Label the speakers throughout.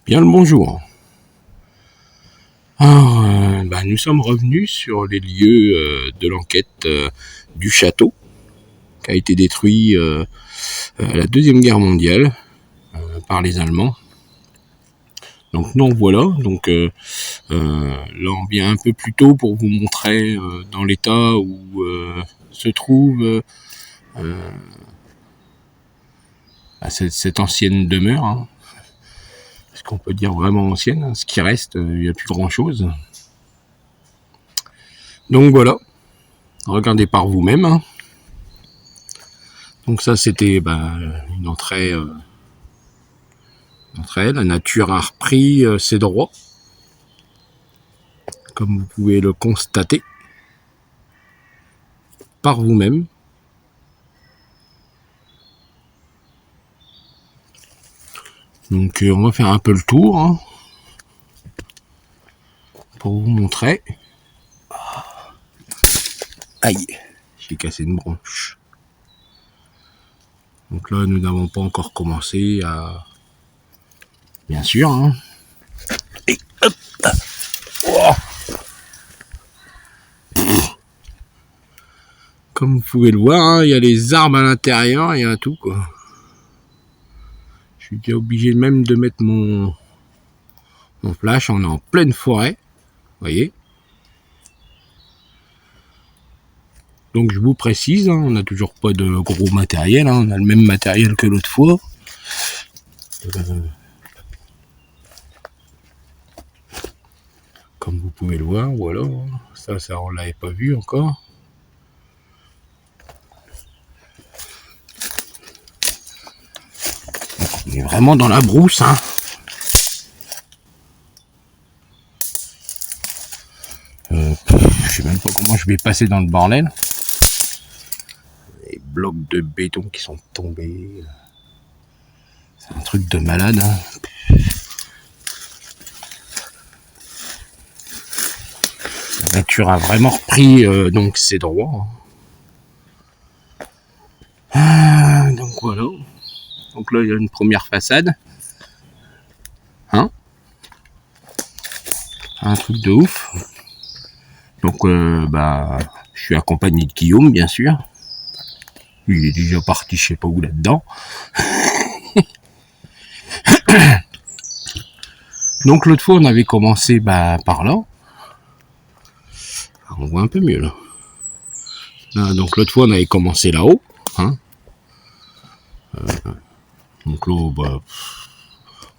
Speaker 1: Bien le bonjour. Alors, nous sommes revenus sur les lieux de l'enquête du château qui a été détruit à la Deuxième Guerre mondiale par les Allemands. Donc nous en voilà. Donc là on vient un peu plus tôt pour vous montrer dans l'état où se trouve cette ancienne demeure. Hein. Ce qu'on peut dire vraiment ancienne, hein. Ce qui reste, il n'y a plus grand chose. Donc voilà, regardez par vous-même. Hein. Donc ça c'était une entrée. La nature a repris ses droits, comme vous pouvez le constater par vous-même. Donc on va faire un peu le tour hein, pour vous montrer. Aïe, j'ai cassé une branche. Donc là nous n'avons pas encore commencé à... Bien sûr. Hein. Et hop. Oh. Comme vous pouvez le voir, hein, il y a les arbres à l'intérieur, il y a tout quoi. Je suis déjà obligé même de mettre mon flash, on est en pleine forêt, vous voyez. Donc je vous précise, hein, on n'a toujours pas de gros matériel, hein, on a le même matériel que l'autre fois. Comme vous pouvez le voir, voilà, ça on l'avait pas vu encore. On est vraiment dans la brousse, hein. Je sais même pas comment je vais passer dans le bordel. Les blocs de béton qui sont tombés. C'est un truc de malade. Hein. La nature a vraiment repris donc ses droits. Donc voilà. Donc là il y a une première façade. Hein? Un truc de ouf. Donc je suis accompagné de Guillaume bien sûr. Lui, il est déjà parti je sais pas où là-dedans. Donc l'autre fois on avait commencé par là. On voit un peu mieux là. Donc l'autre fois on avait commencé là-haut. Hein. Donc là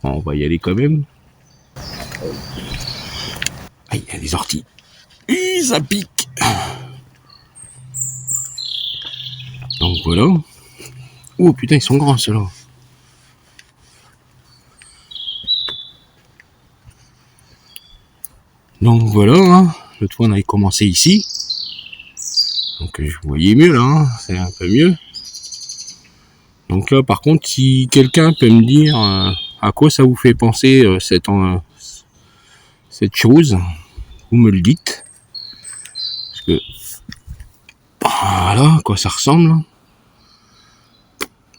Speaker 1: on va y aller quand même. Ah, il y a des orties. Ça pique. Donc voilà. Oh putain ils sont grands ceux-là. Donc voilà, hein. L'autre fois on avait commencé ici. Donc je voyais mieux là, hein. C'est un peu mieux. Donc là par contre si quelqu'un peut me dire à quoi ça vous fait penser cette chose, vous me le dites. Parce que voilà à quoi ça ressemble.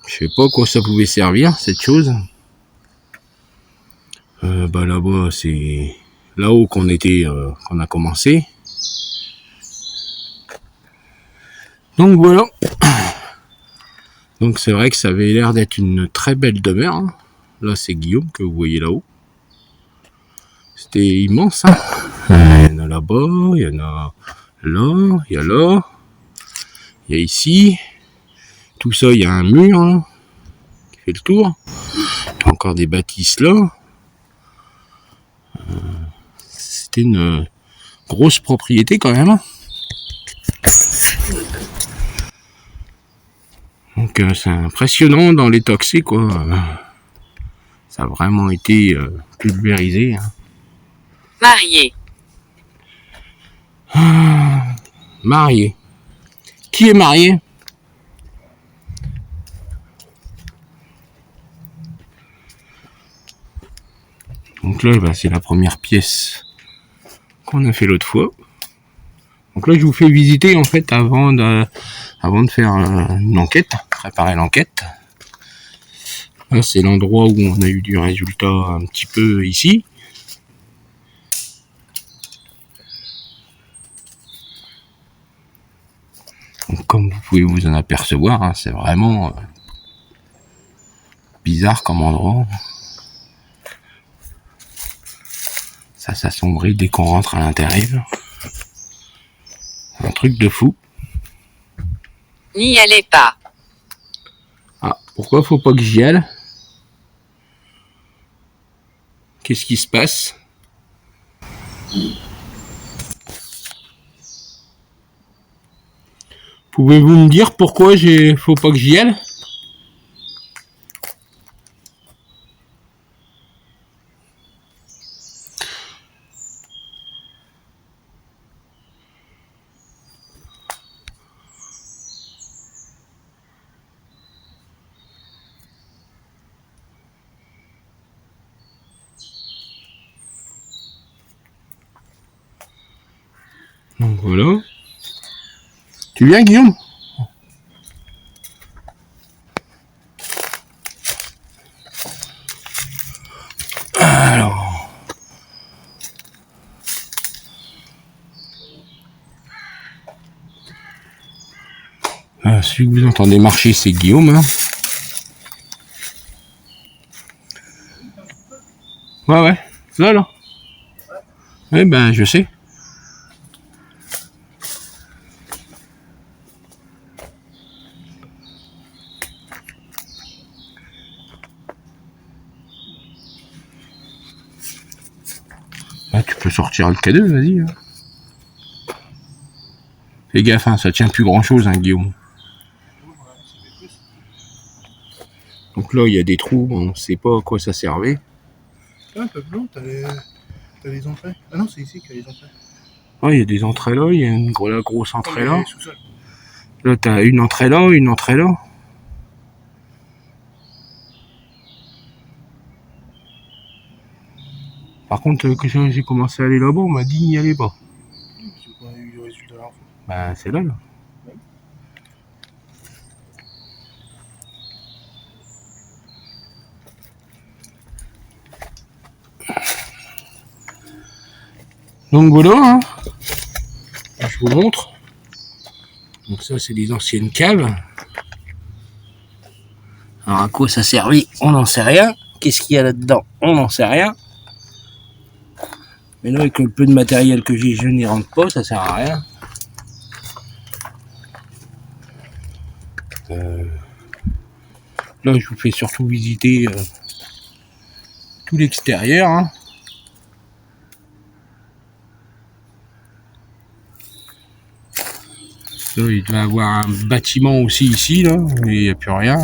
Speaker 1: Je sais pas à quoi ça pouvait servir cette chose. Là-bas c'est là-haut qu'on a commencé. Donc voilà. Donc c'est vrai que ça avait l'air d'être une très belle demeure. Hein. Là c'est Guillaume que vous voyez là-haut. C'était immense. Hein. Il y en a là-bas, il y en a là, il y a là, il y a ici. Tout ça, il y a un mur là, qui fait le tour. Il y a encore des bâtisses là. C'était une grosse propriété quand même. Donc c'est impressionnant dans les toxiques quoi. Ça a vraiment été pulvérisé. Hein.
Speaker 2: Marié.
Speaker 1: Marié. Qui est marié? Donc là, c'est la première pièce qu'on a fait l'autre fois. Donc là, je vous fais visiter en fait avant de faire une enquête, préparer l'enquête. Là, c'est l'endroit où on a eu du résultat un petit peu ici. Donc, comme vous pouvez vous en apercevoir, hein, c'est vraiment bizarre comme endroit. Ça s'assombrit dès qu'on rentre à l'intérieur. Un truc de fou.
Speaker 2: N'y allez pas.
Speaker 1: Ah, pourquoi faut pas que j'y aille? Qu'est-ce qui se passe? Pouvez-vous me dire pourquoi faut pas que j'y aille? Donc voilà. Tu viens, Guillaume? Alors. Celui que vous entendez marcher, c'est Guillaume. Hein. Ouais. Là. Ouais, ben, je sais. Ah, tu peux sortir le K2, vas-y. Hein. Fais gaffe, hein, ça tient plus grand-chose, hein, Guillaume. Donc là, il y a des trous, on ne sait pas à quoi ça servait.
Speaker 3: Ah, un peu plus long, t'as les entrées. Ah non, c'est ici qu'il y a les entrées.
Speaker 1: Ouais, il y a des entrées là, il y a la grosse entrée là.
Speaker 3: Sous-sol.
Speaker 1: Là, t'as une entrée là, une entrée là. Par contre, quand j'ai commencé à aller là-bas, on m'a dit n'y allez pas.
Speaker 3: C'est qu'on a eu le résultat là.
Speaker 1: Ben, c'est là.
Speaker 3: Ouais.
Speaker 1: Donc voilà, hein. Je vous montre. Donc ça, c'est des anciennes caves. Alors à quoi ça servait? On n'en sait rien. Qu'est-ce qu'il y a là-dedans? On n'en sait rien. Mais là, avec le peu de matériel que j'ai, je n'y rentre pas, ça sert à rien. Là, je vous fais surtout visiter tout l'extérieur. Hein. Là, il devait y avoir un bâtiment aussi ici, là, mais il n'y a plus rien.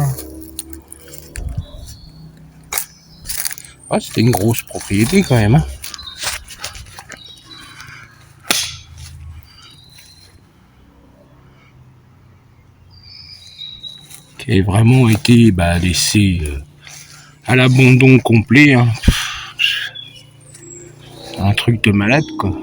Speaker 1: Ah, c'était une grosse propriété quand même. Hein. Qui a vraiment été laissé à l'abandon complet. Hein. Un truc de malade, quoi.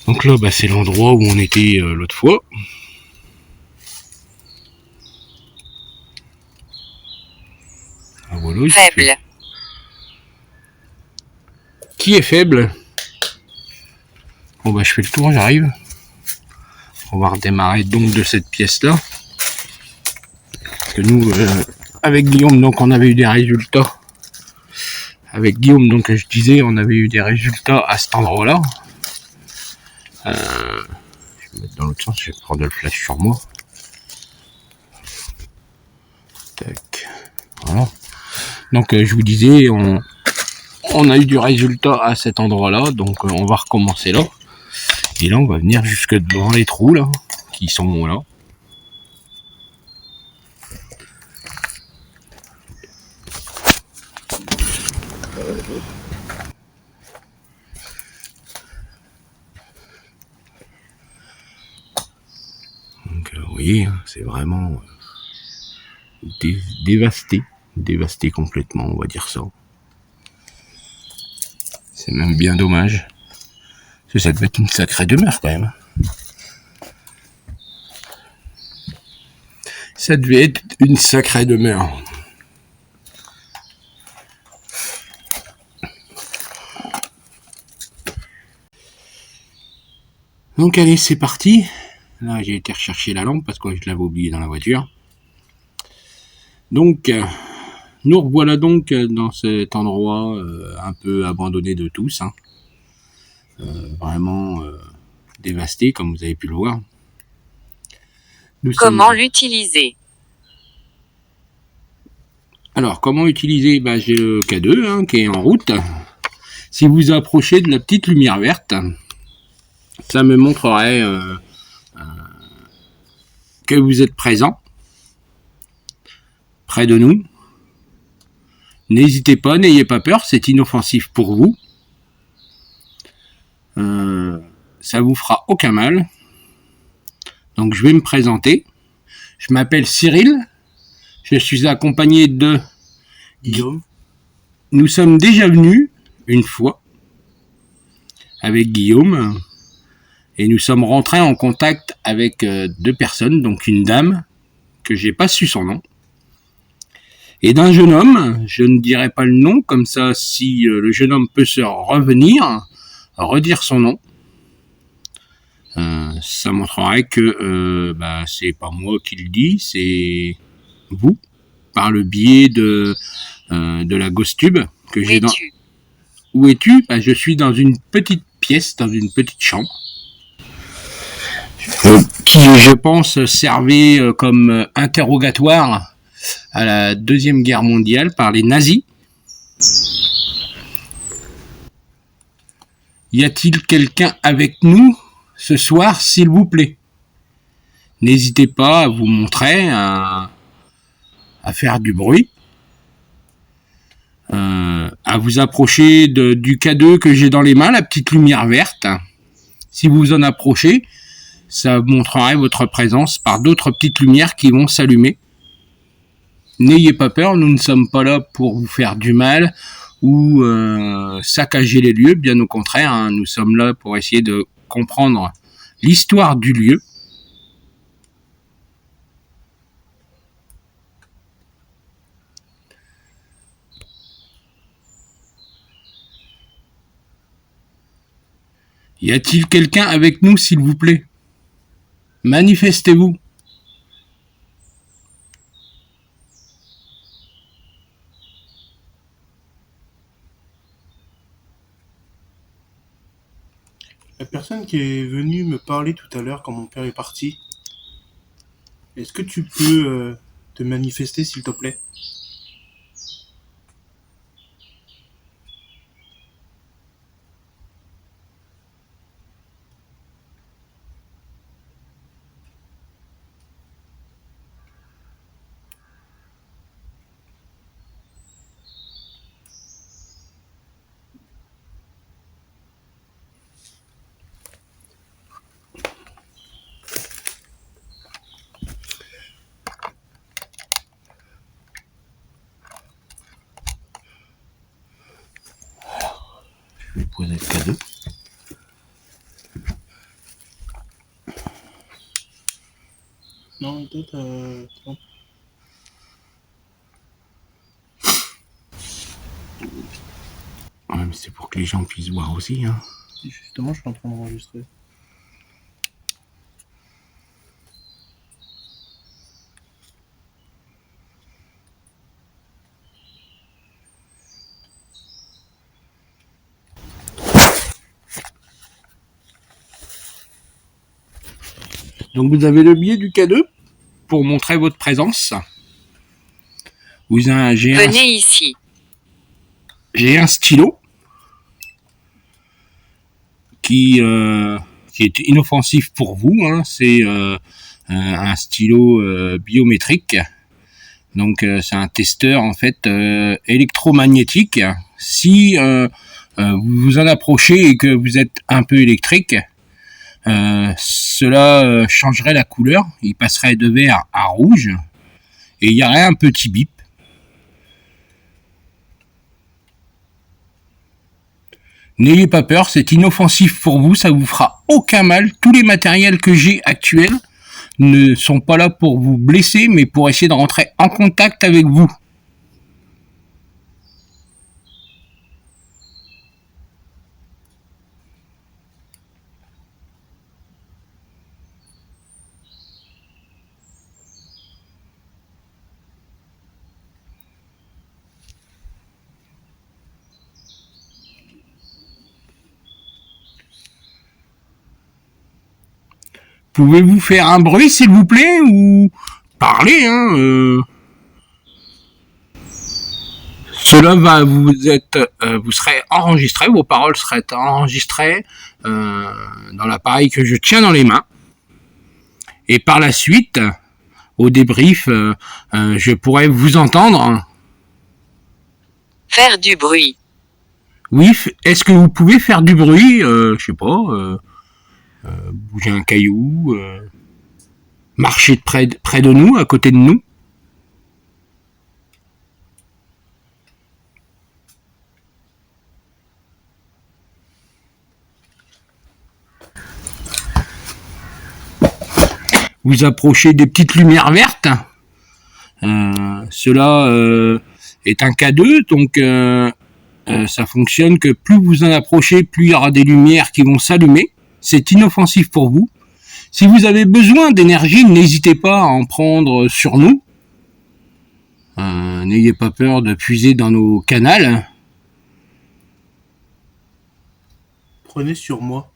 Speaker 1: Donc là, c'est l'endroit où on était l'autre fois. Ah, voilà,
Speaker 2: Faible.
Speaker 1: Qui est faible? Bon, je fais le tour, j'arrive. On va redémarrer donc de cette pièce-là. Parce que nous, avec Guillaume, donc on avait eu des résultats. Avec Guillaume, donc je disais, on avait eu des résultats à cet endroit-là. Je vais me mettre dans l'autre sens, je vais prendre le flash sur moi. Tac. Voilà. Donc je vous disais, on a eu du résultat à cet endroit-là, donc on va recommencer là. Et là, on va venir jusque devant les trous là, qui sont là. Donc voyez, hein, c'est vraiment dévasté complètement, on va dire ça. C'est même bien dommage. Parce que ça devait être une sacrée demeure quand même. Ça devait être une sacrée demeure. Donc allez, c'est parti. Là, j'ai été rechercher la lampe parce que je l'avais oubliée dans la voiture. Donc, nous revoilà donc dans cet endroit un peu abandonné de tous. Hein. Vraiment dévasté, comme vous avez pu le voir.
Speaker 2: Comment l'utiliser?
Speaker 1: Alors, comment utiliser? J'ai le K2 hein, qui est en route. Si vous approchez de la petite lumière verte, ça me montrerait que vous êtes présent près de nous. N'hésitez pas, n'ayez pas peur, c'est inoffensif pour vous. Ça vous fera aucun mal. Donc je vais me présenter. Je m'appelle Cyril. Je suis accompagné de
Speaker 3: Guillaume.
Speaker 1: Nous sommes déjà venus une fois avec Guillaume et nous sommes rentrés en contact avec deux personnes, donc une dame que j'ai pas su son nom et d'un jeune homme. Je ne dirai pas le nom, comme ça si le jeune homme peut se redire son nom. Ça montrerait que c'est pas moi qui le dis, c'est vous, par le biais de la GhostTube que j'ai dans. Où es-tu? Je suis dans une petite pièce, dans une petite chambre, qui, je pense, servait comme interrogatoire à la Deuxième Guerre mondiale par les nazis. Y a-t-il quelqu'un avec nous ce soir, s'il vous plaît? N'hésitez pas à vous montrer, à faire du bruit, à vous approcher du K2 que j'ai dans les mains, la petite lumière verte. Si vous vous en approchez, ça montrerait votre présence par d'autres petites lumières qui vont s'allumer. N'ayez pas peur, nous ne sommes pas là pour vous faire du mal ou saccager les lieux, bien au contraire, hein, nous sommes là pour essayer de comprendre l'histoire du lieu. Y a-t-il quelqu'un avec nous, s'il vous plaît? Manifestez-vous.
Speaker 3: La personne qui est venue me parler tout à l'heure quand mon père est parti, est-ce que tu peux te manifester s'il te plaît?
Speaker 1: Je vais poser le K2.
Speaker 3: Non, peut-être... non.
Speaker 1: Ouais, mais c'est pour que les gens puissent voir aussi. Hein.
Speaker 3: Justement, je suis en train d'enregistrer.
Speaker 1: Donc vous avez le biais du K2 pour montrer votre présence.
Speaker 2: Venez ici.
Speaker 1: J'ai un stylo qui est inoffensif pour vous. Hein. C'est un stylo biométrique. Donc c'est un testeur en fait électromagnétique. Si vous vous en approchez et que vous êtes un peu électrique, Cela changerait la couleur, il passerait de vert à rouge et il y aurait un petit bip. N'ayez pas peur, c'est inoffensif pour vous, ça vous fera aucun mal. Tous les matériels que j'ai actuels ne sont pas là pour vous blesser, mais pour essayer de rentrer en contact avec vous. Pouvez-vous faire un bruit, s'il vous plaît, ou parler, hein Cela va vous serez enregistré, vos paroles seraient enregistrées dans l'appareil que je tiens dans les mains. Et par la suite, au débrief, je pourrais vous entendre.
Speaker 2: Faire du bruit.
Speaker 1: Oui, est-ce que vous pouvez faire du bruit je sais pas, bouger un caillou, marcher près de nous, à côté de nous. Vous approchez des petites lumières vertes. Cela est un K2, donc ça fonctionne que plus vous en approchez, plus il y aura des lumières qui vont s'allumer. C'est inoffensif pour vous. Si vous avez besoin d'énergie, n'hésitez pas à en prendre sur nous. N'ayez pas peur de puiser dans nos canals.
Speaker 3: Prenez sur moi.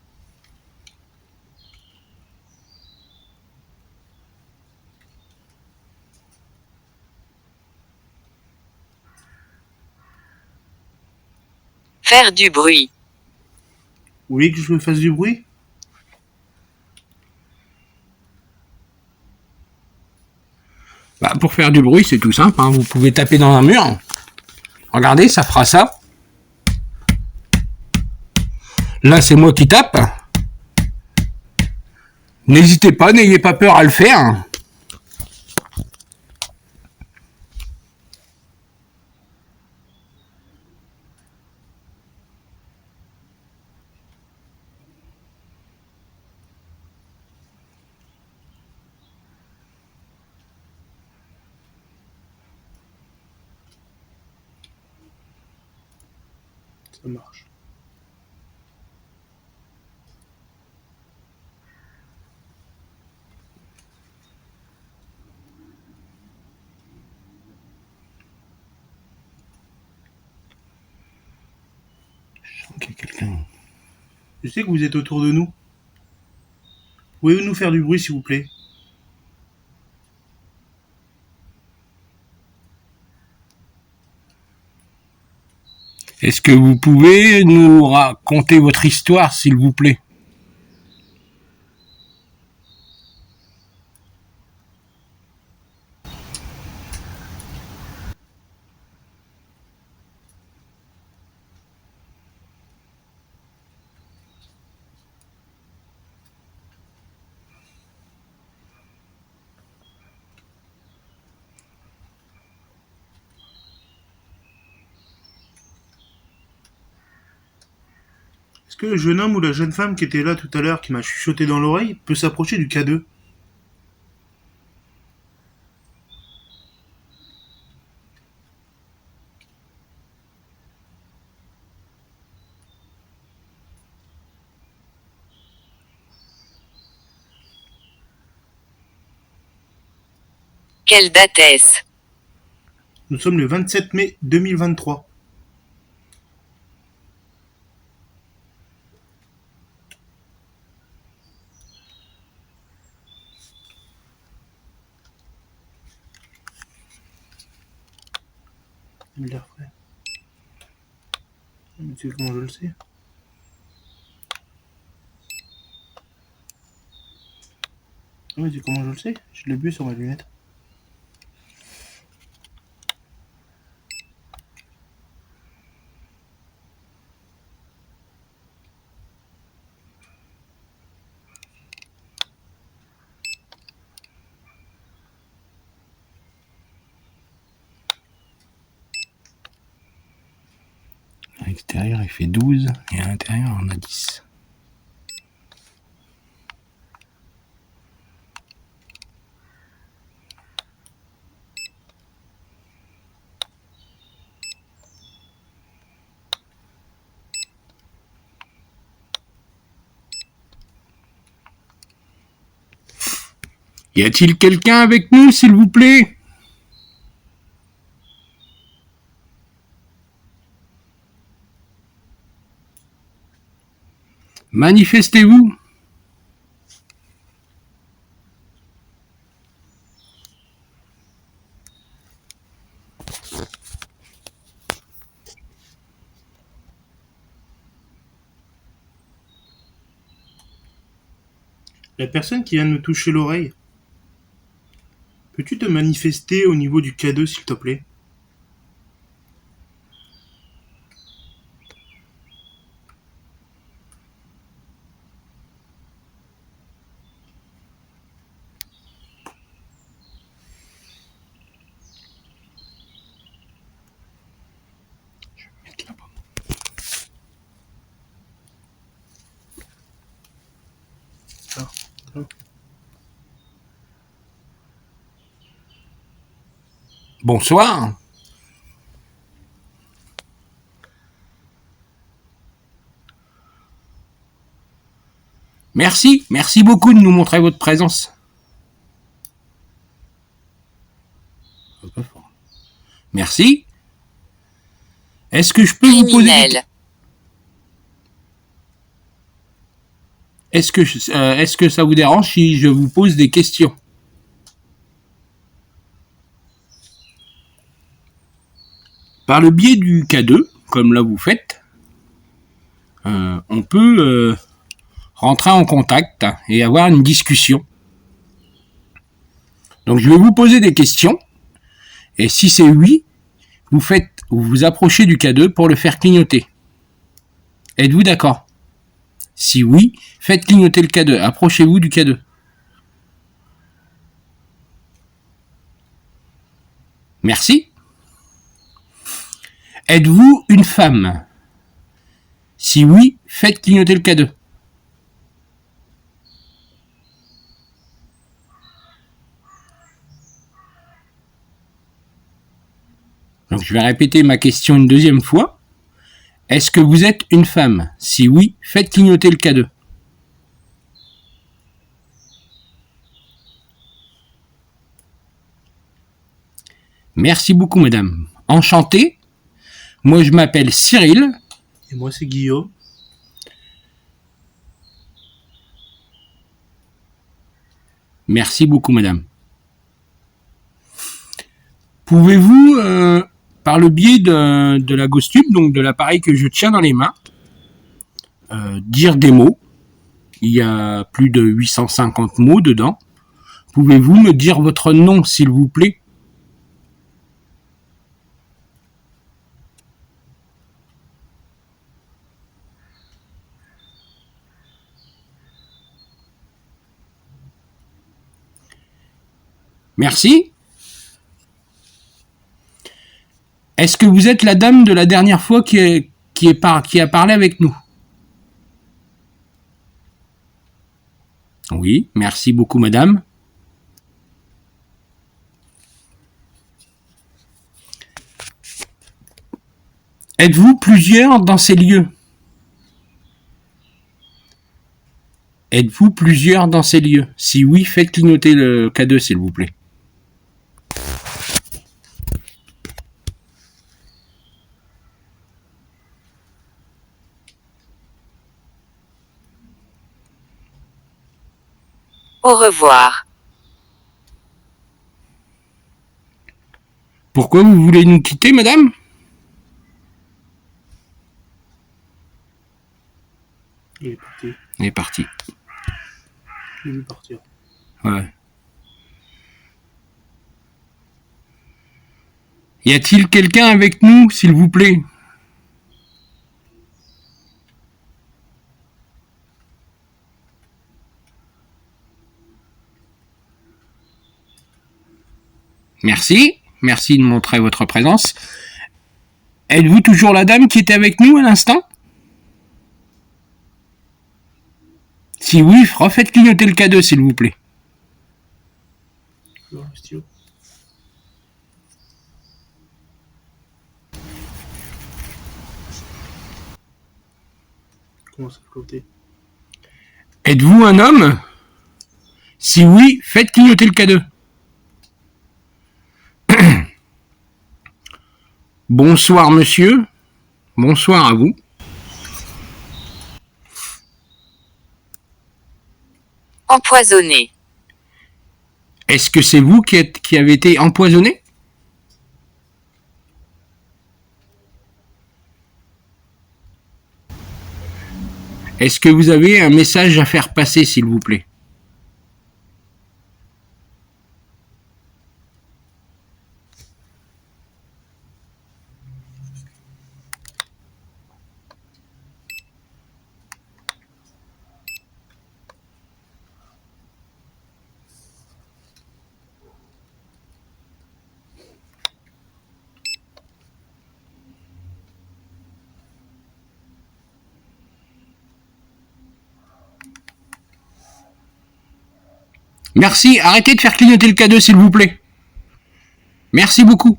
Speaker 2: Faire du bruit.
Speaker 3: Vous voulez que je fasse du bruit?
Speaker 1: Pour faire du bruit, c'est tout simple, hein. Vous pouvez taper dans un mur. Regardez, ça fera ça. Là, c'est moi qui tape. N'hésitez pas, n'ayez pas peur à le faire.
Speaker 3: Ça marche.
Speaker 1: Je sens qu'il y a quelqu'un.
Speaker 3: Je sais que vous êtes autour de nous. Pouvez-vous nous faire du bruit, s'il vous plaît?
Speaker 1: Est-ce que vous pouvez nous raconter votre histoire, s'il vous plaît?
Speaker 3: Est-ce que le jeune homme ou la jeune femme qui était là tout à l'heure, qui m'a chuchoté dans l'oreille, peut s'approcher du K2?
Speaker 2: Quelle date est-ce?
Speaker 3: Nous sommes le 27 mai 2023. Il a l'air frais. Mais tu sais comment je le sais? Oui, tu sais comment je le sais? Je l'ai bu sur ma lunette.
Speaker 1: l'extérieur, il fait 12 et à l'intérieur, on a 10. Y a-t-il quelqu'un avec nous, s'il vous plaît? Manifestez-vous.
Speaker 3: La personne qui vient de me toucher l'oreille, peux-tu te manifester au niveau du K2, s'il te plaît?
Speaker 1: Bonsoir. Merci beaucoup de nous montrer votre présence. Merci. Est-ce que je peux vous poser
Speaker 2: Criminel.
Speaker 1: Est-ce que ça vous dérange si je vous pose des questions? Par le biais du K2, comme là vous faites, on peut rentrer en contact et avoir une discussion. Donc je vais vous poser des questions, et si c'est oui, vous vous approchez du K2 pour le faire clignoter. Êtes-vous d'accord? Si oui, faites clignoter le K2, approchez-vous du K2. Merci. Êtes-vous une femme? Si oui, faites clignoter le K2. Donc je vais répéter ma question une deuxième fois. Est-ce que vous êtes une femme? Si oui, faites clignoter le K2. Merci beaucoup, madame. Enchanté. Moi, je m'appelle Cyril.
Speaker 3: Et moi, c'est Guillaume.
Speaker 1: Merci beaucoup, madame. Pouvez-vous, par le biais de la Ghost Tube, donc de l'appareil que je tiens dans les mains, dire des mots? Il y a plus de 850 mots dedans. Pouvez-vous me dire votre nom, s'il vous plaît? Merci. Est-ce que vous êtes la dame de la dernière fois qui a parlé avec nous? Oui, merci beaucoup, madame. Êtes-vous plusieurs dans ces lieux? Êtes-vous plusieurs dans ces lieux? Si oui, faites clignoter le K2, s'il vous plaît.
Speaker 2: Au revoir.
Speaker 1: Pourquoi vous voulez nous quitter, madame?
Speaker 3: Il est parti.
Speaker 1: Il est parti.
Speaker 3: Je l'ai vu partir.
Speaker 1: Ouais. Y a-t-il quelqu'un avec nous, s'il vous plaît? Merci. Merci de montrer votre présence. Êtes-vous toujours la dame qui était avec nous à l'instant? Si oui, refaites clignoter le K2, s'il vous plaît.
Speaker 3: Alors, le stylo. Comment ça flotter?
Speaker 1: Êtes-vous un homme? Si oui, faites clignoter le K2. Bonsoir, monsieur. Bonsoir à vous.
Speaker 2: Empoisonné.
Speaker 1: Est-ce que c'est vous qui avez été empoisonné? Est-ce que vous avez un message à faire passer, s'il vous plaît? Merci, arrêtez de faire clignoter le K2, s'il vous plaît. Merci beaucoup.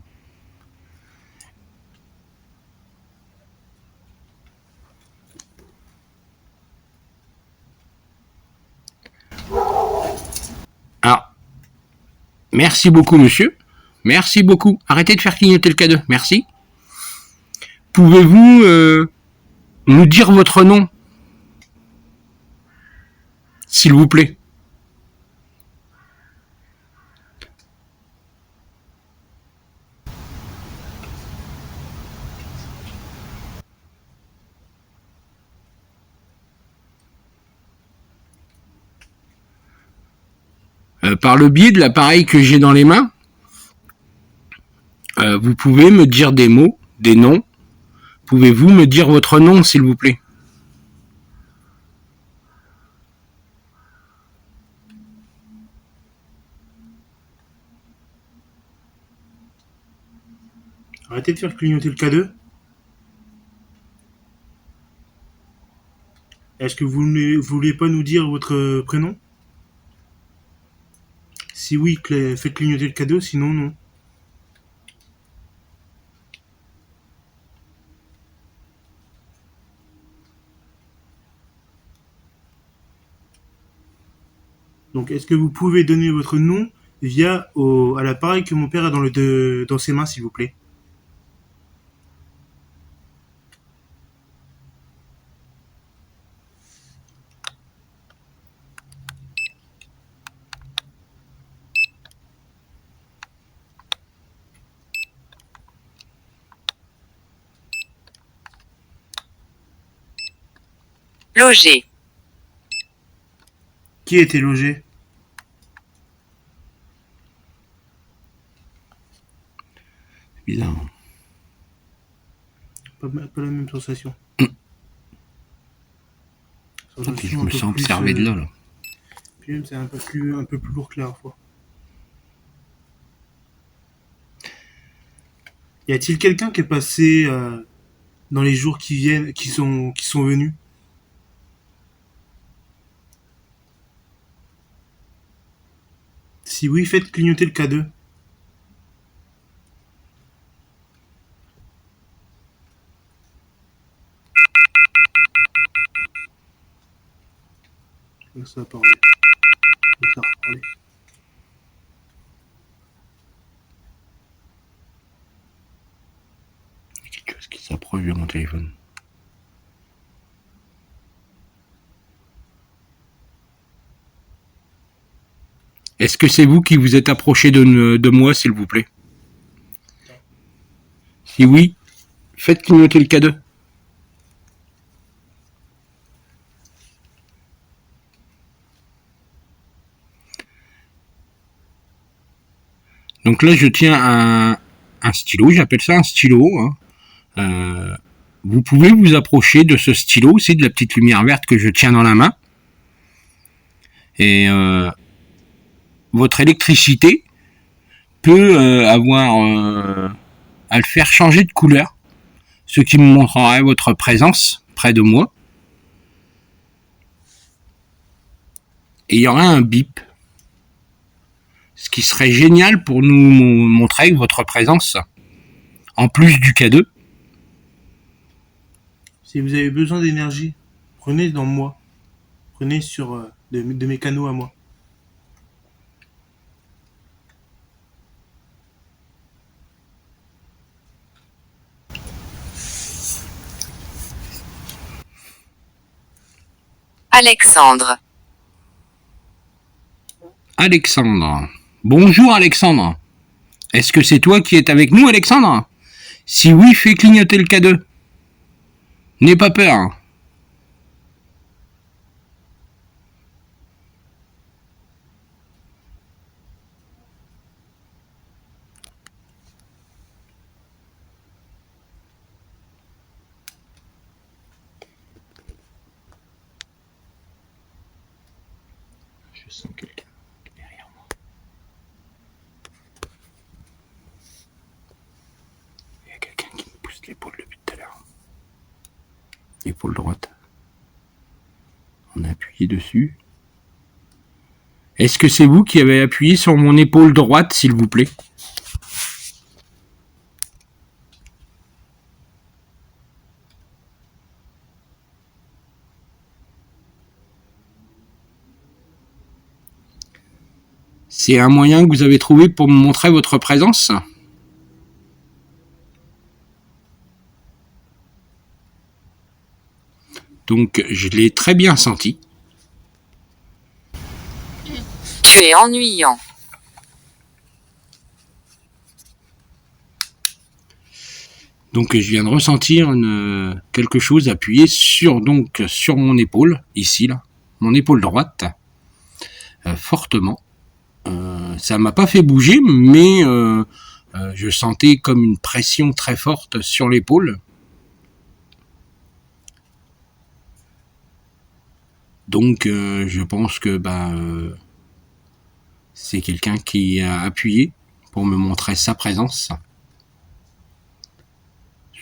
Speaker 1: Alors, merci beaucoup, monsieur. Merci beaucoup. Arrêtez de faire clignoter le K2. Merci. Pouvez-vous nous dire votre nom, s'il vous plaît? Par le biais de l'appareil que j'ai dans les mains, vous pouvez me dire des mots, des noms. Pouvez-vous me dire votre nom, s'il vous plaît?
Speaker 3: Arrêtez de faire clignoter le K2. Est-ce que vous ne voulez pas nous dire votre prénom? Si oui, faites clignoter le K2, sinon non. Donc, est-ce que vous pouvez donner votre nom via à l'appareil que mon père a dans ses mains, s'il vous plaît?
Speaker 2: Logé.
Speaker 3: Qui a été logé?
Speaker 1: Bizarre.
Speaker 3: Pas la même sensation.
Speaker 1: Okay, je me sens observé de là.
Speaker 3: Puis même, c'est un peu plus lourd que la dernière fois. Y a-t-il quelqu'un qui est passé dans les jours qui viennent, qui sont venus? Si oui, faites clignoter le K2. Ça va parler. Ça va reparler.
Speaker 1: Il y a quelque chose qui s'approche de mon téléphone. Est-ce que c'est vous qui vous êtes approché de moi, s'il vous plaît? Si oui, faites clignoter le K2. Donc là, je tiens un stylo, j'appelle ça un stylo. Hein. Vous pouvez vous approcher de ce stylo, c'est de la petite lumière verte que je tiens dans la main. Et votre électricité peut avoir à le faire changer de couleur. ce qui me montrerait votre présence près de moi. Et il y aurait un bip. Ce qui serait génial pour nous montrer votre présence. En plus du K2.
Speaker 3: Si vous avez besoin d'énergie, prenez dans moi. Prenez sur de mes canaux à moi.
Speaker 2: Alexandre.
Speaker 1: Alexandre. Bonjour Alexandre. Est-ce que c'est toi qui es avec nous, Alexandre? Si oui, fais clignoter le K2. N'aie pas peur. Je sens quelqu'un derrière moi. Il y a quelqu'un qui me pousse l'épaule depuis tout à l'heure. L'épaule droite. On a appuyé dessus. Est-ce que c'est vous qui avez appuyé sur mon épaule droite, s'il vous plaît? C'est un moyen que vous avez trouvé pour me montrer votre présence? Donc, je l'ai très bien senti.
Speaker 2: Tu es ennuyant.
Speaker 1: Donc, je viens de ressentir quelque chose appuyé sur mon épaule, ici, là, mon épaule droite, fortement. Ça m'a pas fait bouger, mais je sentais comme une pression très forte sur l'épaule. Donc, je pense que c'est quelqu'un qui a appuyé pour me montrer sa présence.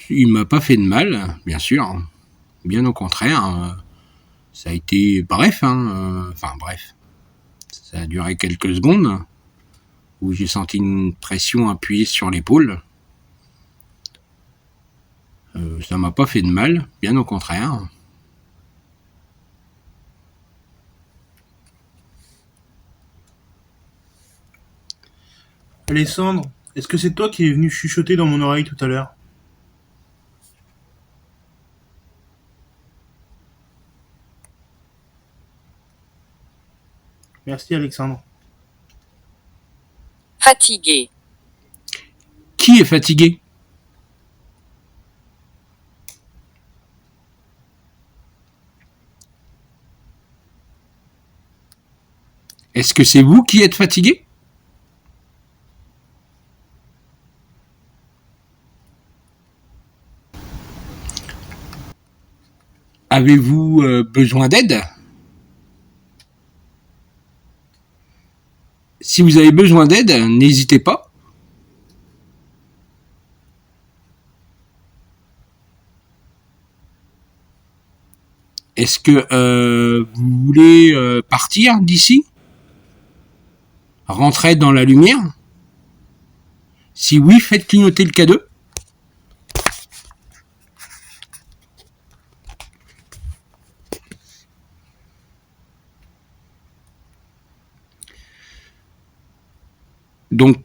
Speaker 1: Il m'a pas fait de mal, bien sûr. Bien au contraire. Ça a été bref, bref. Ça a duré quelques secondes où j'ai senti une pression appuyée sur l'épaule. Ça m'a pas fait de mal, bien au contraire.
Speaker 3: Alexandre, est-ce que c'est toi qui es venu chuchoter dans mon oreille tout à l'heure? Merci Alexandre.
Speaker 2: Fatigué.
Speaker 1: Qui est fatigué? Est-ce que c'est vous qui êtes fatigué? Avez-vous besoin d'aide? Si vous avez besoin d'aide, n'hésitez pas. Est-ce que vous voulez partir d'ici? Rentrer dans la lumière? Si oui, faites clignoter le K2. Donc,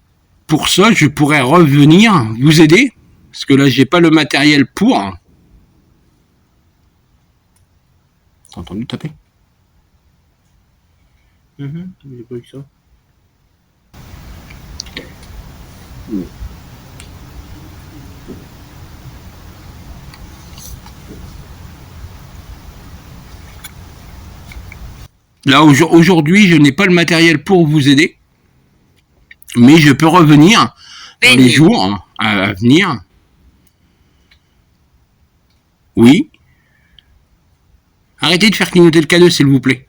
Speaker 1: pour ça, je pourrais revenir vous aider. Parce que là, j'ai pas le matériel pour. T'as entendu taper?
Speaker 3: J'ai pas eu ça.
Speaker 1: Là, aujourd'hui, je n'ai pas le matériel pour vous aider. Mais je peux revenir dans les jours à venir. Oui. Arrêtez de faire clignoter le K2, s'il vous plaît.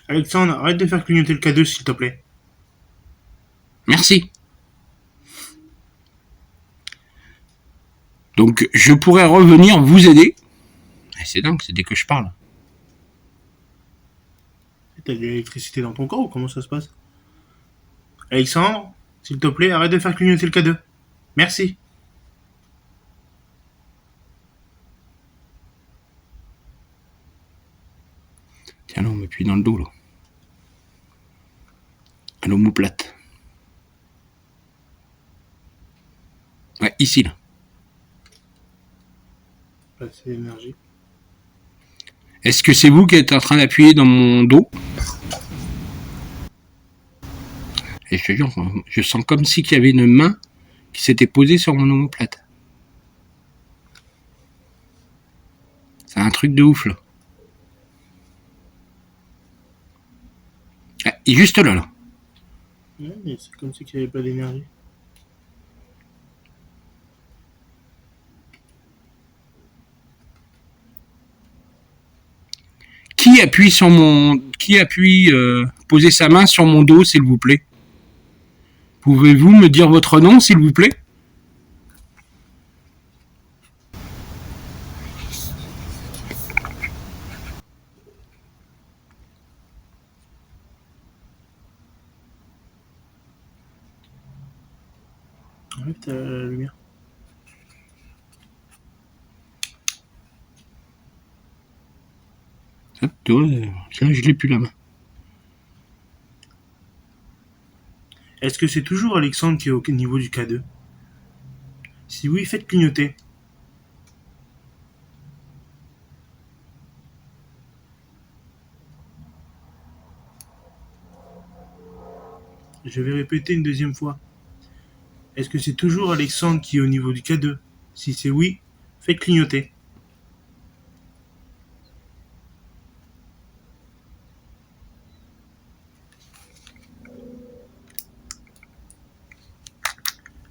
Speaker 3: Alexandre, arrête de faire clignoter le K2 s'il te plaît.
Speaker 1: Merci. Donc je pourrais revenir vous aider. Et c'est dingue, c'est dès que je parle.
Speaker 3: T'as de l'électricité dans ton corps ou comment ça se passe? Alexandre, s'il te plaît, arrête de faire clignoter le K2. Merci.
Speaker 1: Tiens là, on m'appuie dans le dos là. À l'omoplate. Ouais, ici là.
Speaker 3: C'est l'énergie.
Speaker 1: Est-ce que c'est vous qui êtes en train d'appuyer dans mon dos? Et je te jure, je sens comme si qu'il y avait une main qui s'était posée sur mon omoplate. C'est un truc de ouf là. Ah, et juste là, là.
Speaker 3: Ouais, mais c'est comme si qu'il n'y avait pas d'énergie.
Speaker 1: Qui appuie poser sa main sur mon dos, s'il vous plaît? Pouvez-vous me dire votre nom, s'il vous plaît?
Speaker 3: Ouais, t'as la lumière.
Speaker 1: Tiens, je l'ai plus la main.
Speaker 3: Est-ce que c'est toujours Alexandre qui est au niveau du K2? Si oui, faites clignoter. Je vais répéter une deuxième fois. Est-ce que c'est toujours Alexandre qui est au niveau du K2? Si c'est oui, faites clignoter.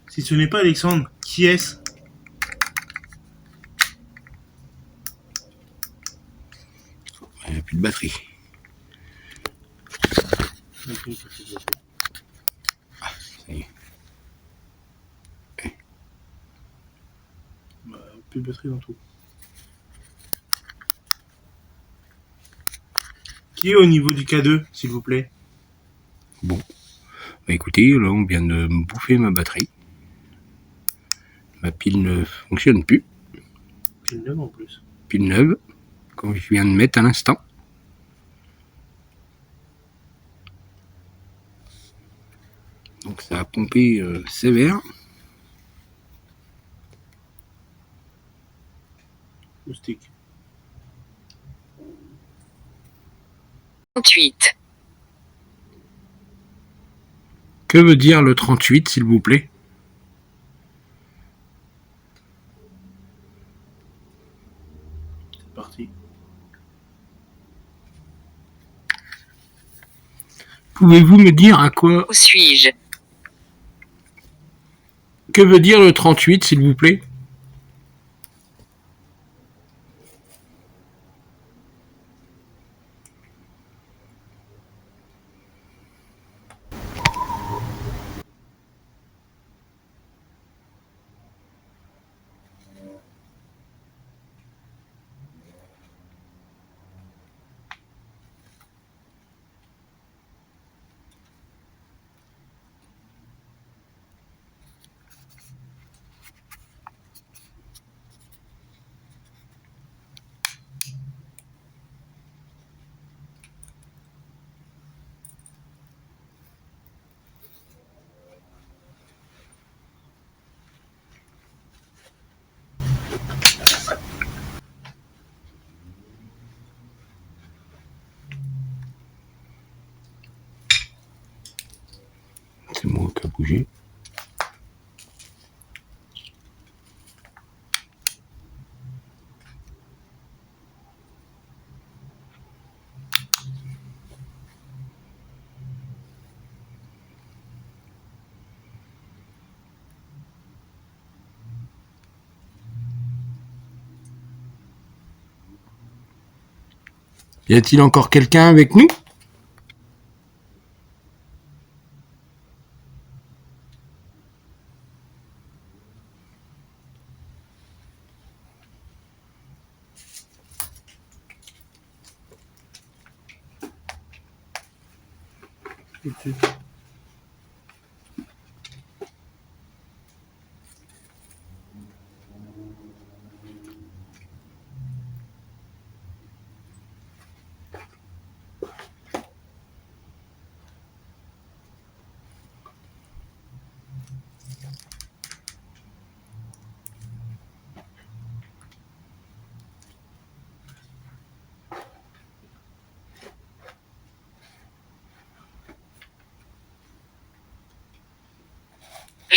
Speaker 3: Si ce n'est pas Alexandre, qui est-ce?
Speaker 1: Il n'y a plus de batterie. Ah, ça y est.
Speaker 3: Bah, plus de batterie dans tout. Qui est au niveau du K2, s'il vous plaît?
Speaker 1: Bon. Bah écoutez, là on vient de me bouffer ma batterie. Ma pile ne fonctionne plus.
Speaker 3: Pile neuve en plus.
Speaker 1: Pile neuve, comme je viens de mettre à l'instant. Donc ça a pompé sévère.
Speaker 3: Moustique.
Speaker 2: 38.
Speaker 1: Que veut dire le 38, s'il vous plaît?
Speaker 3: C'est parti.
Speaker 1: Pouvez-vous me dire à quoi...
Speaker 2: Où suis-je?
Speaker 1: Que veut dire le 38, s'il vous plaît? C'est moi qui a bougé. Y a-t-il encore quelqu'un avec nous?
Speaker 3: au-dessus.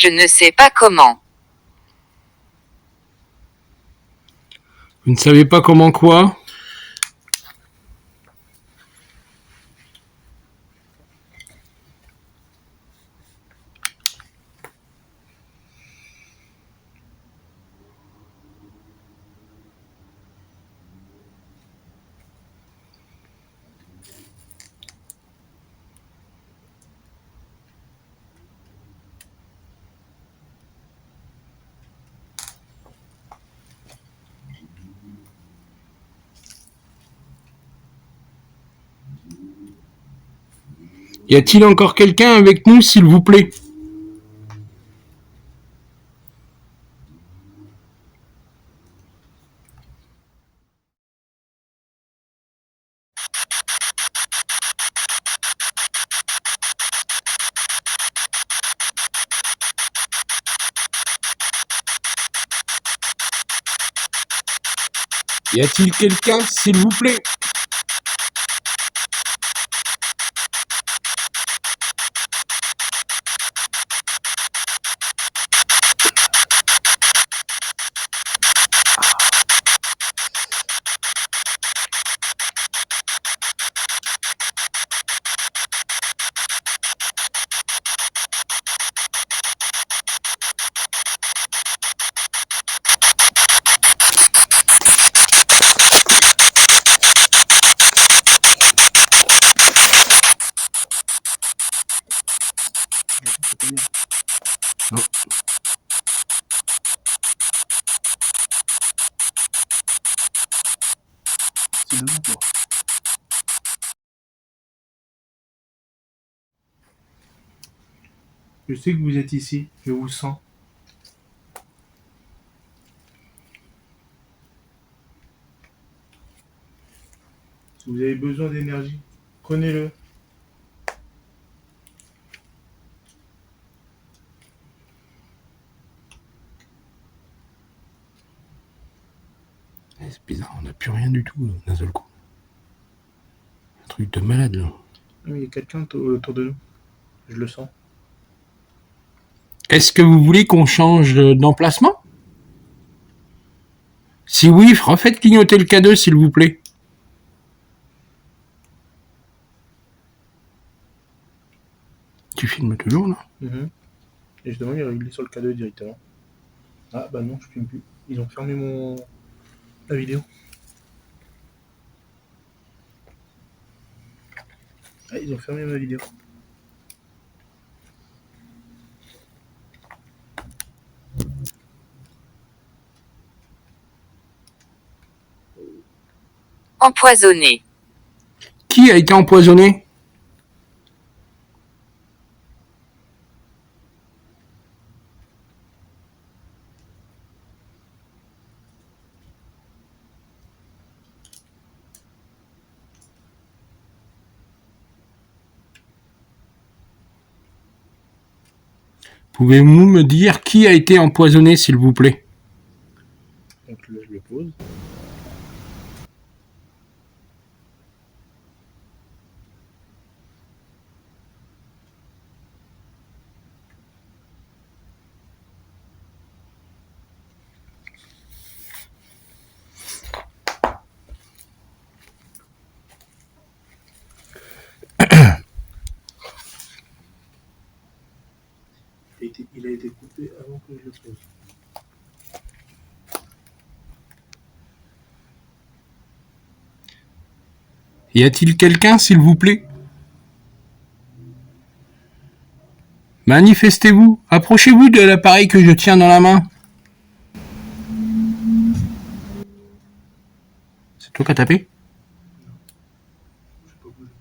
Speaker 2: Je ne sais pas comment.
Speaker 1: Vous ne savez pas comment quoi? Y a-t-il encore quelqu'un avec nous, s'il vous plaît? Y a-t-il quelqu'un, s'il vous plaît? Non.
Speaker 3: C'est devant toi. Je sais que vous êtes ici, je vous sens. Si vous avez besoin d'énergie, prenez-le.
Speaker 1: C'est bizarre, on n'a plus rien du tout d'un seul coup. Un truc de malade là.
Speaker 3: Il y a quelqu'un autour de nous. Je le sens.
Speaker 1: Est-ce que vous voulez qu'on change d'emplacement? Si oui, refaites clignoter le K2, s'il vous plaît. Tu filmes toujours là?
Speaker 3: Et justement, il est sur le K2 directement. Ah bah non, je filme plus. Ils ont fermé la vidéo. Ah, ils ont fermé ma vidéo.
Speaker 2: Empoisonné.
Speaker 1: Qui a été empoisonné? Pouvez-vous me dire qui a été empoisonné, s'il vous plaît?
Speaker 3: Donc là, je le pose. Il a été coupé avant que je le pose.
Speaker 1: Y a-t-il quelqu'un, s'il vous plaît? Manifestez-vous. Approchez-vous de l'appareil que je tiens dans la main. C'est toi qui as tapé?
Speaker 3: Je sais pas bouger.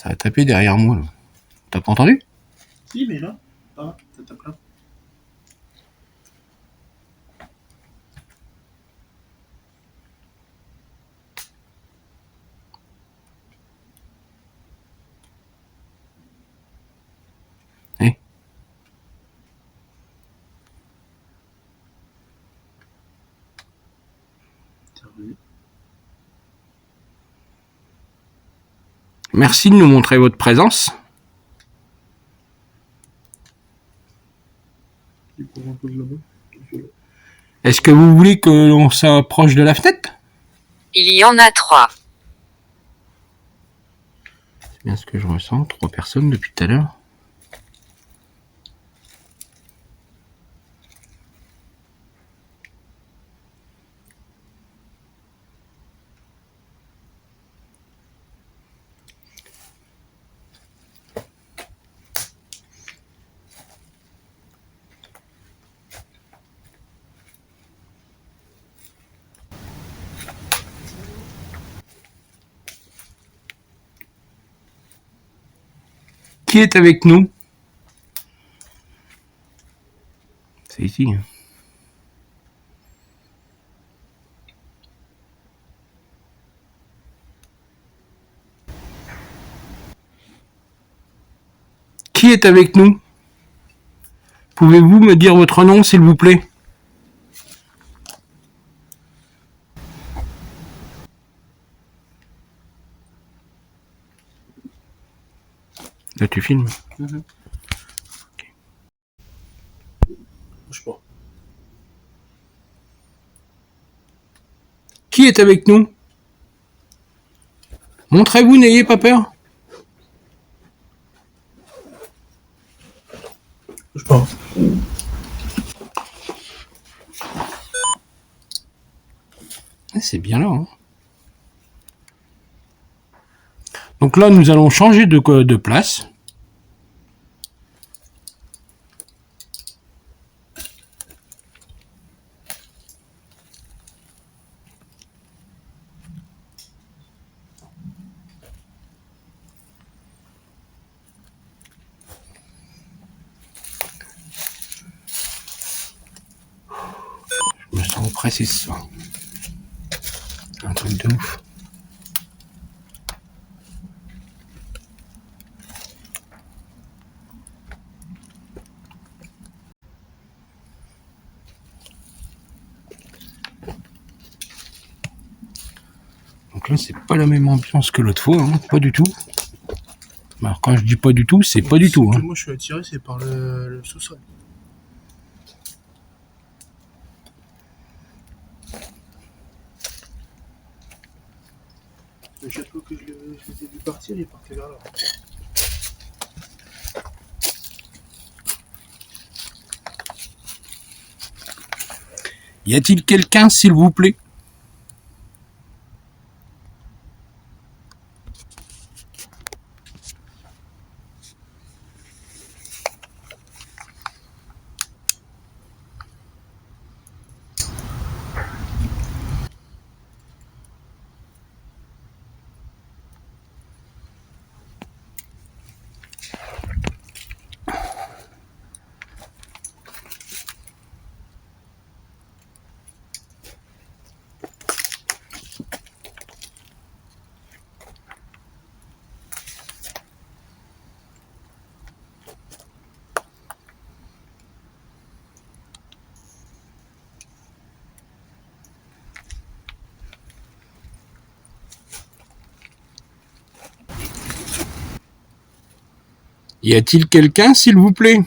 Speaker 1: Ça a tapé derrière moi, là. T'as pas entendu?
Speaker 3: Si, mais là, ça tape là.
Speaker 1: Eh.
Speaker 3: C'est revenu.
Speaker 1: Merci de nous montrer votre présence.
Speaker 3: Il court un peu de là-bas.
Speaker 1: Est-ce que vous voulez que l'on s'approche de la fenêtre?
Speaker 2: Il y en a 3.
Speaker 1: C'est bien ce que je ressens. 3 personnes depuis tout à l'heure. Qui est avec nous? C'est ici. Hein. Qui est avec nous? Pouvez-vous me dire votre nom, s'il vous plaît? Là, tu filmes.
Speaker 3: Okay. Bouge pas.
Speaker 1: Qui est avec nous? Montrez-vous, n'ayez pas peur.
Speaker 3: Bouge pas.
Speaker 1: C'est bien là. Hein. Donc là, nous allons changer de place. Je me sens oppressé ce soir. Un truc de ouf. Donc là, c'est pas la même ambiance que l'autre fois, hein, pas du tout. Alors quand je dis pas du tout, c'est pas du tout. Hein.
Speaker 3: Moi, je suis attiré, c'est par le sous-sol. Le château que je les ai vu partir, il est parti vers là.
Speaker 1: Y a-t-il quelqu'un, s'il vous plaît? Y a-t-il quelqu'un, s'il vous plaît?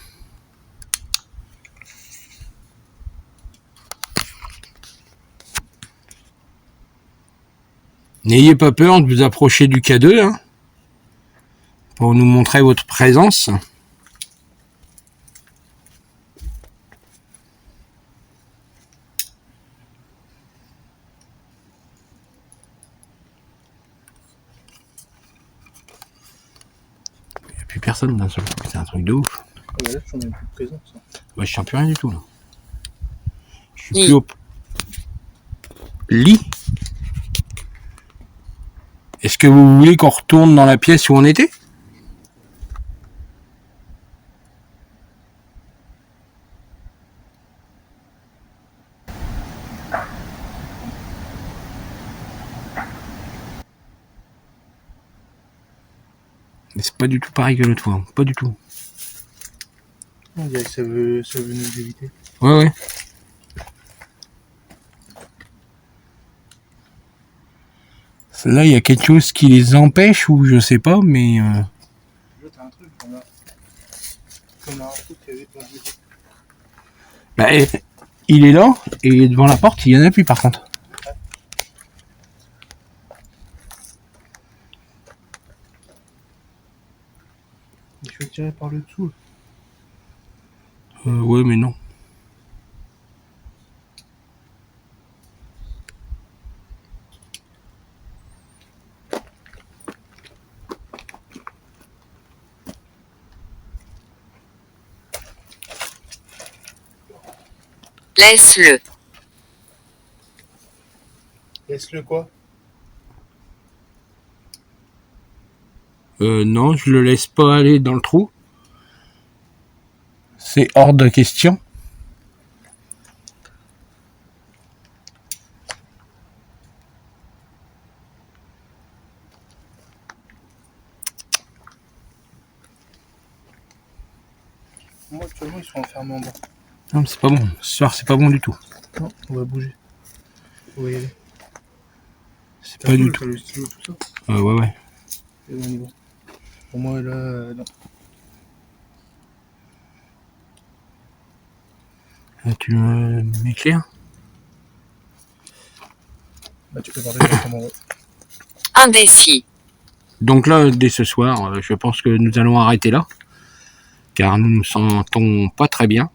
Speaker 1: N'ayez pas peur de vous approcher du K2, hein, pour nous montrer votre présence. Il n'y a plus personne d'un seul coup, c'est un truc de ouf.
Speaker 3: Ah bah là, je suis même plus présent, ça.
Speaker 1: Bah, je sens plus rien du tout, là. Je suis plus au lit. Est-ce que vous voulez qu'on retourne dans la pièce où on était? Mais c'est pas du tout pareil que l'autre fois, hein. Pas du tout.
Speaker 3: On dirait que ça veut nous éviter.
Speaker 1: Ouais, ouais. Là, il y a quelque chose qui les empêche ou je sais pas, mais...
Speaker 3: Là, t'as un truc comme un truc qui avait pas vu.
Speaker 1: Bah, il est là, et devant la porte, il y en a plus par contre.
Speaker 3: Je vais tirer par le dessous.
Speaker 1: Ouais, mais non.
Speaker 2: Laisse-le.
Speaker 3: Laisse-le quoi?
Speaker 1: Non, je le laisse pas aller dans le trou. C'est hors de question.
Speaker 3: Moi, actuellement, ils sont enfermés en bas.
Speaker 1: Non, c'est pas bon. Ce soir, c'est pas bon du tout.
Speaker 3: Non, on va bouger. On va y aller.
Speaker 1: C'est pas du tout.
Speaker 3: Le stylo, tout ça.
Speaker 1: Ouais, ouais.
Speaker 3: Et on y va. Pour moi, là, non.
Speaker 1: Là, tu m'éclaires?
Speaker 3: Bah, tu peux voir directement. Ouais.
Speaker 2: Indécis.
Speaker 1: Donc là, dès ce soir, je pense que nous allons arrêter là. Car nous ne sentons pas très bien.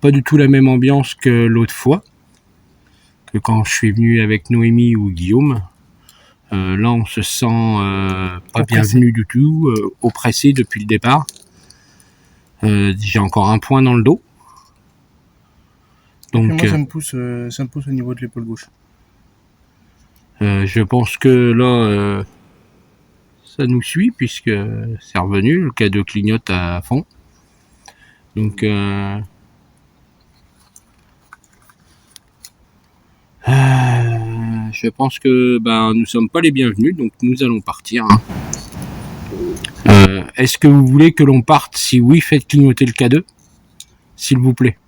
Speaker 1: Pas du tout la même ambiance que l'autre fois. Que quand je suis venu avec Noémie ou Guillaume. Là, on se sent pas bienvenu du tout. Oppressé depuis le départ. J'ai encore un point dans le dos. Donc,
Speaker 3: moi, ça me pousse au niveau de l'épaule gauche.
Speaker 1: je pense que là, ça nous suit puisque c'est revenu. Le K2 clignote à fond. Donc, je pense que nous sommes pas les bienvenus, donc nous allons partir. Hein. Est-ce que vous voulez que l'on parte? Si oui, faites clignoter le K2, s'il vous plaît.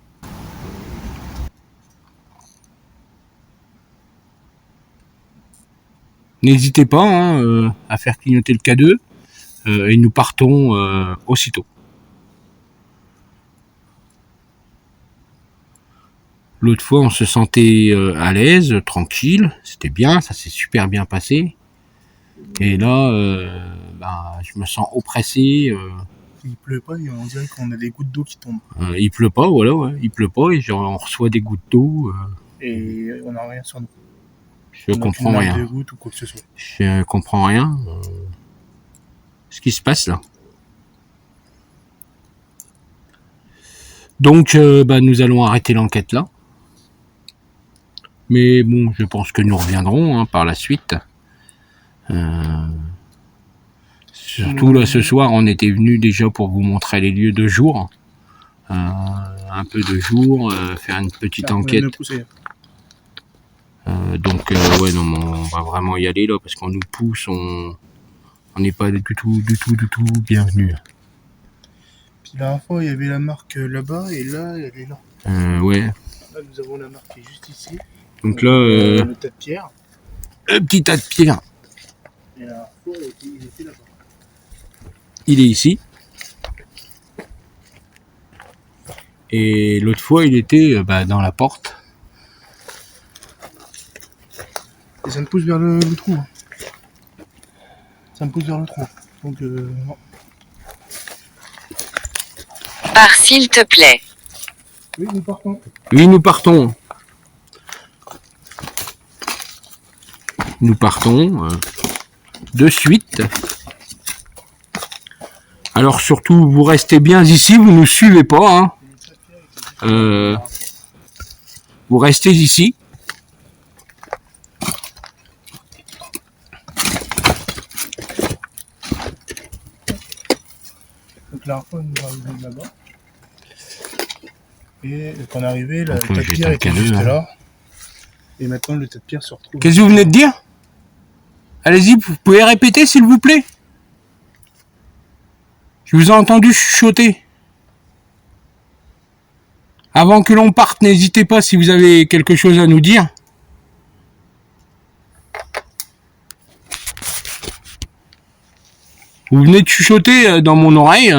Speaker 1: N'hésitez pas hein, à faire clignoter le K2 et nous partons aussitôt. L'autre fois, on se sentait à l'aise, tranquille, c'était bien, ça s'est super bien passé. Et là, je me sens oppressé.
Speaker 3: Il pleut pas, on dirait qu'on a des gouttes d'eau qui tombent.
Speaker 1: Il pleut pas, voilà, ouais, il pleut pas et genre, on reçoit des gouttes d'eau.
Speaker 3: Et on n'a rien sur nous.
Speaker 1: Je comprends rien.
Speaker 3: De gouttes ou quoi que ce soit.
Speaker 1: Je comprends rien. Ce qui se passe là. Donc, nous allons arrêter l'enquête là. Mais bon, je pense que nous reviendrons hein, par la suite. Surtout là, ce soir, on était venu déjà pour vous montrer les lieux de jour. Un peu de jour, faire une petite enquête. Donc, ouais, non, on va vraiment y aller là parce qu'on nous pousse, on n'est pas du tout bienvenus.
Speaker 3: Puis la dernière fois, il y avait la marque là-bas et là, elle est là.
Speaker 1: Ouais.
Speaker 3: Là, nous avons la marque qui est juste ici.
Speaker 1: Donc là,
Speaker 3: le tas de pierre.
Speaker 1: Un petit tas de pierre.
Speaker 3: Et la dernière fois, il était là-bas.
Speaker 1: Il est ici. Et l'autre fois, il était dans la porte.
Speaker 3: Et ça me pousse vers le trou. Hein. Ça me pousse vers le trou. Donc, non.
Speaker 2: Pars s'il te plaît.
Speaker 3: Oui, nous partons.
Speaker 1: Oui, nous partons. Nous partons de suite. Alors surtout, vous restez bien ici, vous ne nous suivez pas. Hein. Vous restez ici.
Speaker 3: Donc la fois, nous arrivons là-bas. Et quand on est arrivé, le tas de pierre était juste là. Et maintenant, le tas de pierre se retrouve.
Speaker 1: Qu'est-ce que vous venez de dire? Allez-y, vous pouvez répéter s'il vous plaît? Je vous ai entendu chuchoter. Avant que l'on parte, n'hésitez pas si vous avez quelque chose à nous dire. Vous venez de chuchoter dans mon oreille.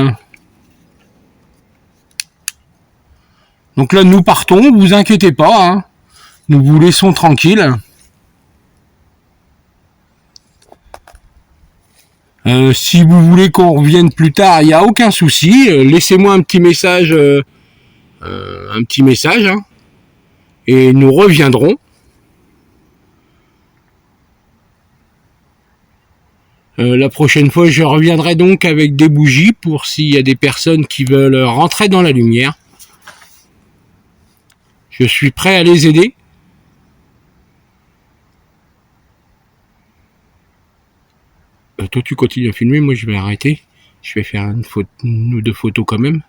Speaker 1: Donc là, nous partons, vous inquiétez pas. Hein. Nous vous laissons tranquille. Si vous voulez qu'on revienne plus tard, il n'y a aucun souci. Laissez-moi un petit message. Hein, et nous reviendrons. La prochaine fois, je reviendrai donc avec des bougies pour s'il y a des personnes qui veulent rentrer dans la lumière. Je suis prêt à les aider. Toi, tu continues à filmer, moi je vais arrêter. Je vais faire une ou deux photos quand même.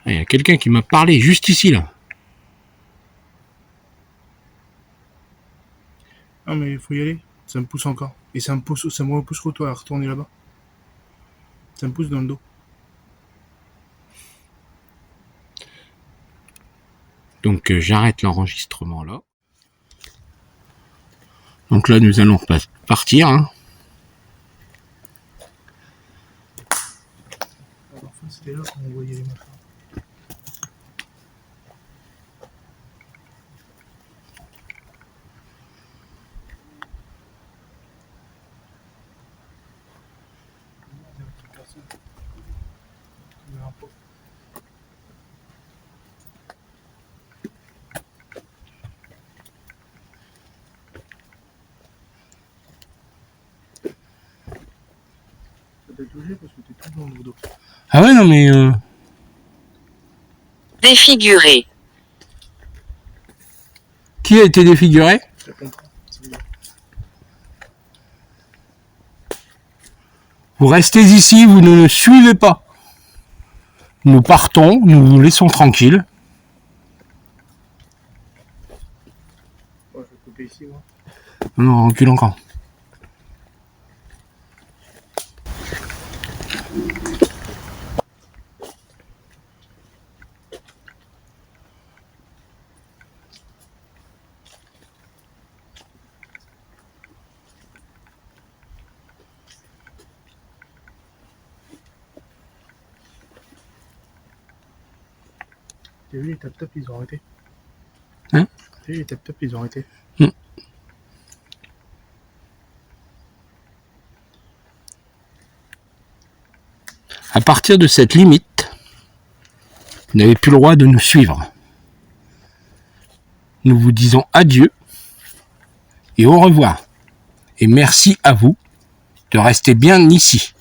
Speaker 1: Il y a quelqu'un qui m'a parlé juste ici, là.
Speaker 3: Ah, mais il faut y aller. Ça me pousse encore. Et ça me repousse toi à retourner là-bas. Ça me pousse dans le dos.
Speaker 1: Donc j'arrête l'enregistrement là. Donc là, nous allons partir. Hein.
Speaker 3: Alors, c'était là qu'on voyait les machins. Parce que t'es tout dans le dos.
Speaker 1: Ah ouais, non mais...
Speaker 2: Défiguré.
Speaker 1: Qui a été défiguré?
Speaker 3: Je comprends.
Speaker 1: Vous restez ici, vous ne nous suivez pas. Nous partons, nous vous laissons tranquilles.
Speaker 3: Ouais, je vais couper ici, moi.
Speaker 1: Non, recule encore.
Speaker 3: T'as vu les tap-tap, ils ont arrêté.
Speaker 1: Hein?
Speaker 3: T'as vu les tap-tap, ils ont arrêté.
Speaker 1: À partir de cette limite, vous n'avez plus le droit de nous suivre. Nous vous disons adieu et au revoir. Et merci à vous de rester bien ici.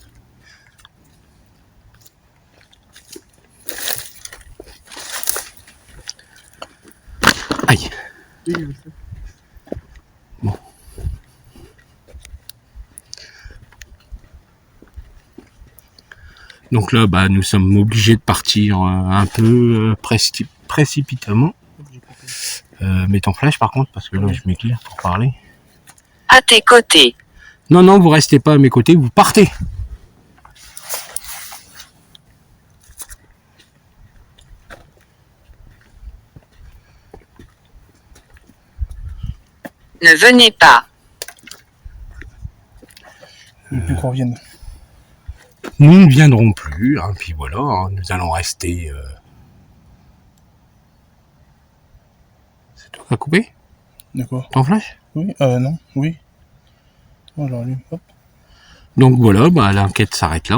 Speaker 1: Aïe. Bon. Donc là, bah, nous sommes obligés de partir un peu précipitamment. Mets ton flash par contre, parce que là je m'éclaire pour parler.
Speaker 2: À tes côtés.
Speaker 1: Non, non, vous restez pas à mes côtés, vous partez.
Speaker 2: Ne venez pas.
Speaker 3: Ne plus qu'on revienne.
Speaker 1: Nous ne viendrons plus, hein, puis voilà, hein, nous allons rester... C'est toi qui as coupé?
Speaker 3: D'accord.
Speaker 1: Ton flash?
Speaker 3: Oui, non, oui. Oh, alors, lui, hop.
Speaker 1: Donc voilà, bah, l'enquête s'arrête là.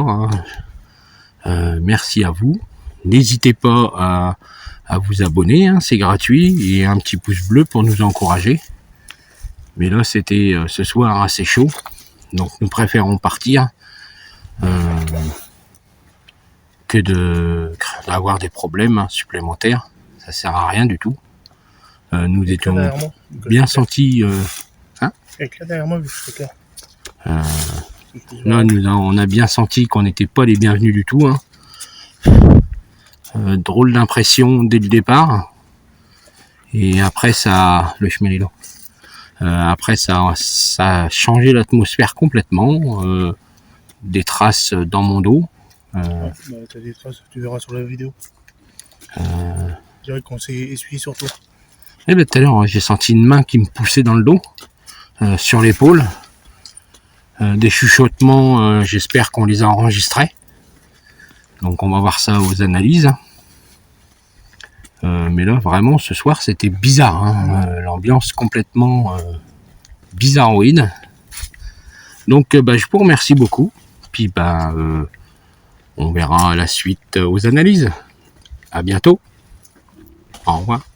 Speaker 1: Hein. Merci à vous. N'hésitez pas à vous abonner, hein, c'est gratuit, et un petit pouce bleu pour nous encourager. Mais là, c'était ce soir assez chaud, donc nous préférons partir que d'avoir des problèmes supplémentaires. Ça sert à rien du tout. Nous étions bien sentis.
Speaker 3: Avec là derrière moi, vu que c'est clair.
Speaker 1: Là, on a bien senti qu'on n'était pas les bienvenus du tout. Hein. Drôle d'impression dès le départ. Et après, ça, le chemin est là. Après, ça a changé l'atmosphère complètement. Des traces dans mon dos.
Speaker 3: T'as des traces, tu verras sur la vidéo. Je dirais qu'on s'est essuyé sur toi.
Speaker 1: Et tout à l'heure, j'ai senti une main qui me poussait dans le dos, sur l'épaule. Des chuchotements, j'espère qu'on les a enregistrés. Donc on va voir ça aux analyses. Mais là, vraiment, ce soir, c'était bizarre. Hein, l'ambiance complètement bizarroïde. Donc, je vous remercie beaucoup. Puis, on verra la suite aux analyses. À bientôt. Au revoir.